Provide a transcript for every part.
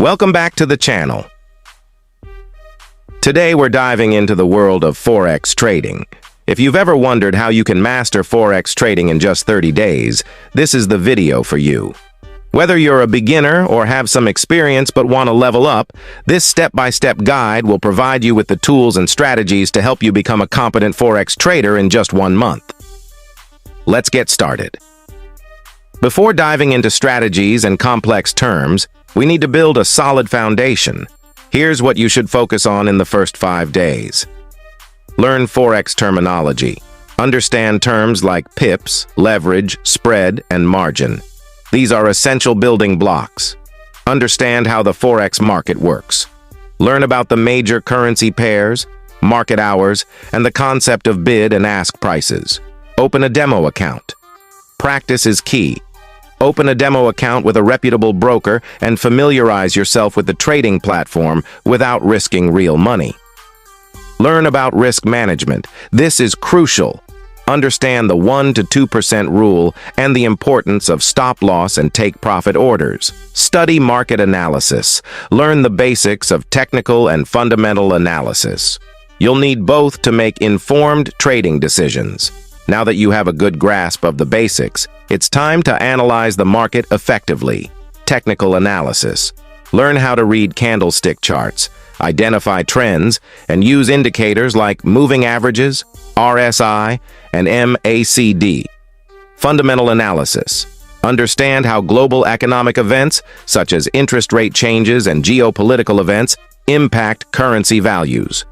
Welcome back to the channel. Today we're diving into the world of Forex trading. If you've ever wondered how you can master Forex trading in just 30 days, this is the video for you. Whether you're a beginner or have some experience but want to level up, this step-by-step guide will provide you with the tools and strategies to help you become a competent Forex trader in just 1 month. Let's get started. Before diving into strategies and complex terms, we need to build a solid foundation. Here's what you should focus on in the first 5 days. Learn Forex terminology. Understand terms like pips, leverage, spread, and margin. These are essential building blocks. Understand how the Forex market works. Learn about the major currency pairs, market hours, and the concept of bid and ask prices. Open a demo account. Practice is key. Open a demo account with a reputable broker and familiarize yourself with the trading platform without risking real money. Learn about risk management. This is crucial. Understand the 1 to 2% rule and the importance of stop-loss and take-profit orders. Study market analysis. Learn the basics of technical and fundamental analysis. You'll need both to make informed trading decisions. Now that you have a good grasp of the basics, it's time to analyze the market effectively. Technical analysis. Learn how to read candlestick charts, identify trends, and use indicators like moving averages, RSI, and MACD. Fundamental analysis. Understand how global economic events, such as interest rate changes and geopolitical events, impact currency values.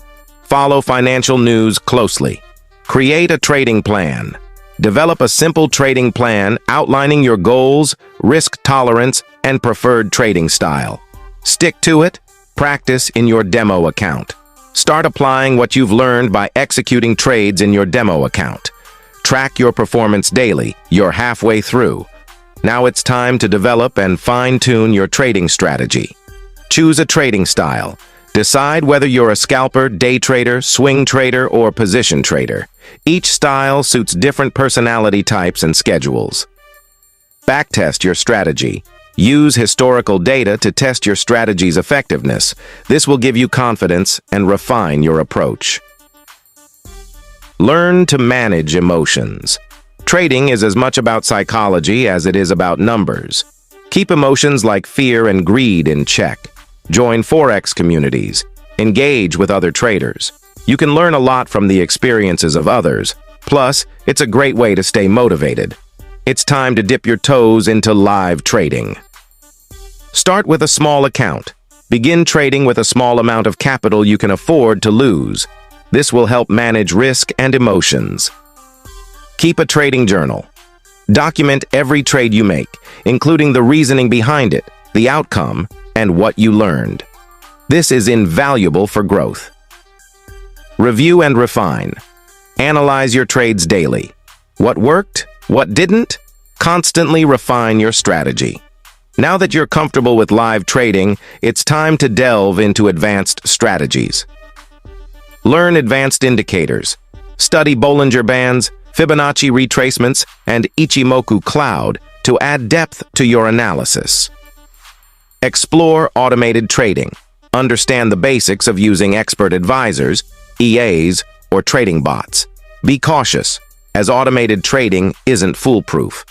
Follow financial news closely. Create a trading plan. Develop a simple trading plan outlining your goals, risk tolerance, and preferred trading style. Stick to it. Practice in your demo account. Start applying what you've learned by executing trades in your demo account. Track your performance daily. You're halfway through. Now it's time to develop and fine-tune your trading strategy. Choose a trading style. Decide whether you're a scalper, day trader, swing trader, or position trader. Each style suits different personality types and schedules. Backtest your strategy. Use historical data to test your strategy's effectiveness. This will give you confidence and refine your approach. Learn to manage emotions. Trading is as much about psychology as it is about numbers. Keep emotions like fear and greed in check. Join Forex communities. Engage with other traders. You can learn a lot from the experiences of others. Plus, it's a great way to stay motivated. It's time to dip your toes into live trading. Start with a small account. Begin trading with a small amount of capital you can afford to lose. This will help manage risk and emotions. Keep a trading journal. Document every trade you make, including the reasoning behind it, the outcome, and what you learned. This is invaluable for growth. Review and refine. Analyze your trades daily. What worked? What didn't? Constantly refine your strategy. Now that you're comfortable with live trading, it's time to delve into advanced strategies. Learn advanced indicators. Study Bollinger Bands, Fibonacci retracements, and Ichimoku Cloud to add depth to your analysis. Explore automated trading. Understand the basics of using expert advisors, EAs, or trading bots. Be cautious, as automated trading isn't foolproof.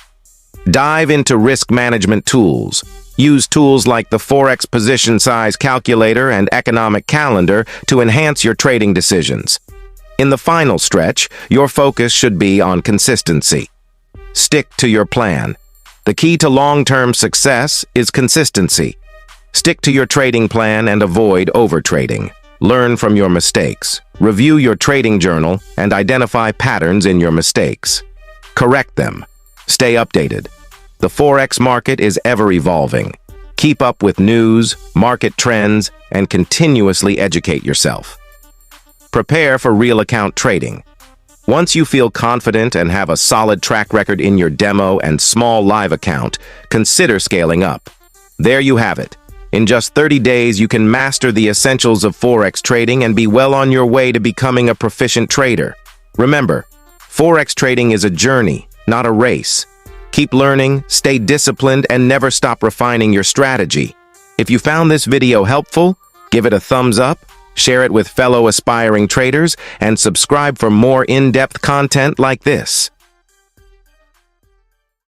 Dive into risk management tools. Use tools like the Forex position size calculator and economic calendar to enhance your trading decisions. In the final stretch, your focus should be on consistency. Stick to your plan. The key to long-term success is consistency. Stick to your trading plan and avoid overtrading. Learn from your mistakes. Review your trading journal and identify patterns in your mistakes. Correct them. Stay updated. The Forex market is ever evolving. Keep up with news, market trends, and continuously educate yourself. Prepare for real account trading. Once you feel confident and have a solid track record in your demo and small live account, consider scaling up. There you have it. In just 30 days, you can master the essentials of Forex trading and be well on your way to becoming a proficient trader. Remember, Forex trading is a journey, not a race. Keep learning, stay disciplined, and never stop refining your strategy. If you found this video helpful, give it a thumbs up, share it with fellow aspiring traders, and subscribe for more in-depth content like this.